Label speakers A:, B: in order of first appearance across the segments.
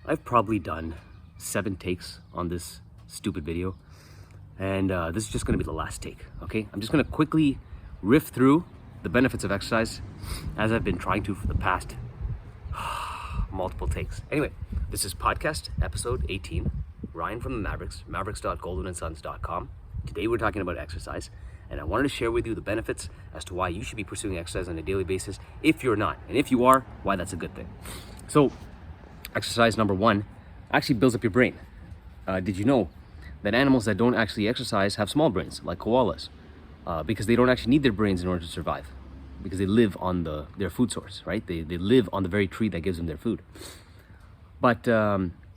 A: I've probably done 7 takes on this stupid video, and this is just gonna be the last take, okay? I'm just gonna quickly riff through the benefits of exercise as I've been trying to for the past multiple takes. Anyway, this is podcast episode 18, Ryan from the Mavericks, mavericks.goldwinandsons.com. Today we're talking about exercise, and I wanted to share with you the benefits as to why you should be pursuing exercise on a daily basis if you're not, and if you are, why that's a good thing. So, exercise number 1 actually builds up your brain. Did you know that animals that don't actually exercise have small brains, like koalas, because they don't actually need their brains in order to survive, because they live on their food source, right? They live on the very tree that gives them their food. But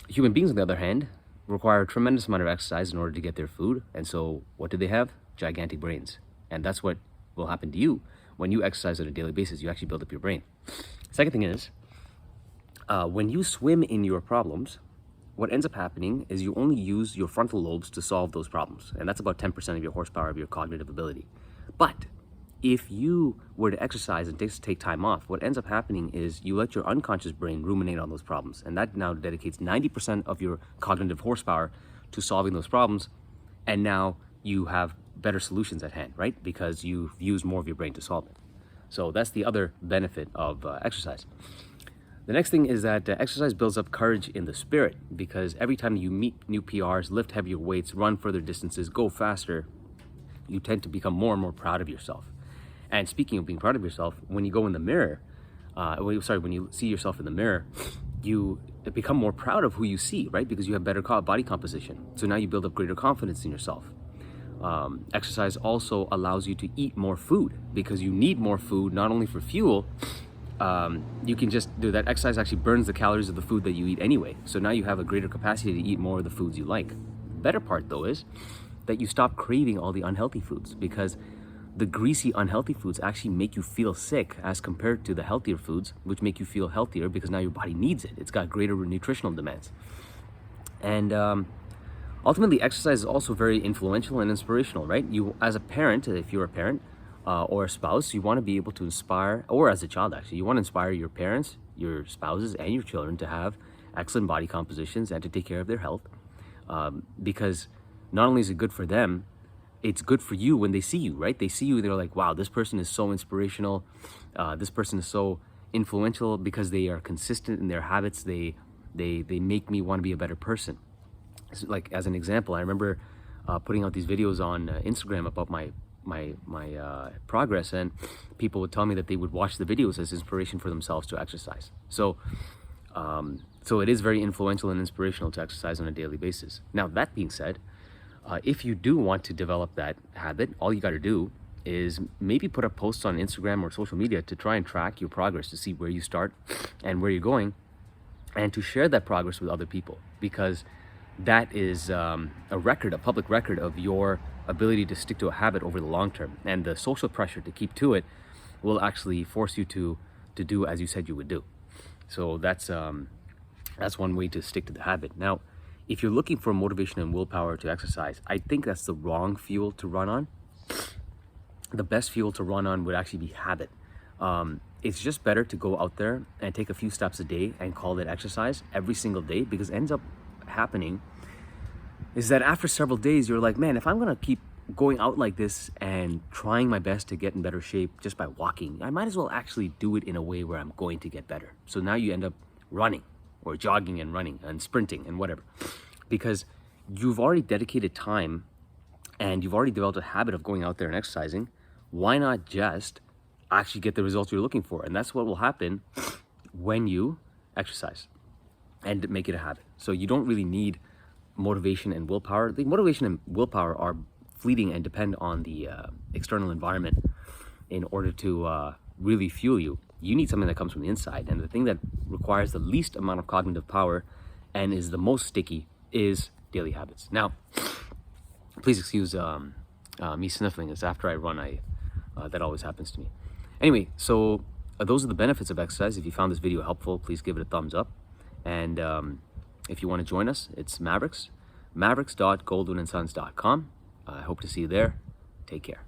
A: human beings, on the other hand, require a tremendous amount of exercise in order to get their food. And so what do they have? Gigantic brains. And that's what will happen to you when you exercise on a daily basis. You actually build up your brain. Second thing is, when you swim in your problems, what ends up happening is you only use your frontal lobes to solve those problems. And that's about 10% of your horsepower of your cognitive ability. But if you were to exercise and take time off, what ends up happening is you let your unconscious brain ruminate on those problems. And that now dedicates 90% of your cognitive horsepower to solving those problems. And now you have better solutions at hand, right? Because you've used more of your brain to solve it. So that's the other benefit of exercise. The next thing is that exercise builds up courage in the spirit, because every time you meet new PRs, lift heavier weights, run further distances, go faster, you tend to become more and more proud of yourself. And speaking of being proud of yourself, when you go in the mirror, when you see yourself in the mirror, you become more proud of who you see, right? Because you have better body composition. So now you build up greater confidence in yourself. Exercise also allows you to eat more food, because you need more food, not only for fuel. You can just do that. Exercise actually burns the calories of the food that you eat anyway. So now you have a greater capacity to eat more of the foods you like. The better part, though, is that you stop craving all the unhealthy foods, because the greasy, unhealthy foods actually make you feel sick as compared to the healthier foods, which make you feel healthier because now your body needs it. It's got greater nutritional demands. And ultimately, exercise is also very influential and inspirational, right? You, as a parent, if you're a parent or a spouse, you want to be able to inspire, or as a child actually, you want to inspire your parents, your spouses, and your children to have excellent body compositions and to take care of their health, because not only is it good for them, it's good for you when they see you, right? They see you, they're like, wow, this person is so inspirational. This person is so influential because they are consistent in their habits. They make me want to be a better person. So, like, as an example, I remember putting out these videos on Instagram about my progress, and people would tell me that they would watch the videos as inspiration for themselves to exercise. So it is very influential and inspirational to exercise on a daily basis. Now, that being said, if you do want to develop that habit, all you got to do is maybe put up posts on Instagram or social media to try and track your progress, to see where you start and where you're going, and to share that progress with other people, because that is a public record of your ability to stick to a habit over the long term. And the social pressure to keep to it will actually force you to do as you said you would do. So that's one way to stick to the habit. Now, if you're looking for motivation and willpower to exercise, I think that's the wrong fuel to run on. The best fuel to run on would actually be habit. It's just better to go out there and take a few steps a day and call it exercise every single day, because it ends up happening is that after several days, you're like, man, if I'm going to keep going out like this and trying my best to get in better shape just by walking, I might as well actually do it in a way where I'm going to get better. So now you end up running, or jogging and running and sprinting and whatever, because you've already dedicated time and you've already developed a habit of going out there and exercising. Why not just actually get the results you're looking for? And that's what will happen when you exercise and make it a habit. So you don't really need motivation and willpower. The motivation and willpower are fleeting and depend on the external environment in order to really fuel you. You need something that comes from the inside, and the thing that requires the least amount of cognitive power and is the most sticky is daily habits. Now, please excuse me sniffling. It's after I run, that always happens to me. Anyway, so those are the benefits of exercise. If you found this video helpful, please give it a thumbs up. And if you want to join us, it's Mavericks, mavericks.goldwinandsons.com. I hope to see you there. Take care.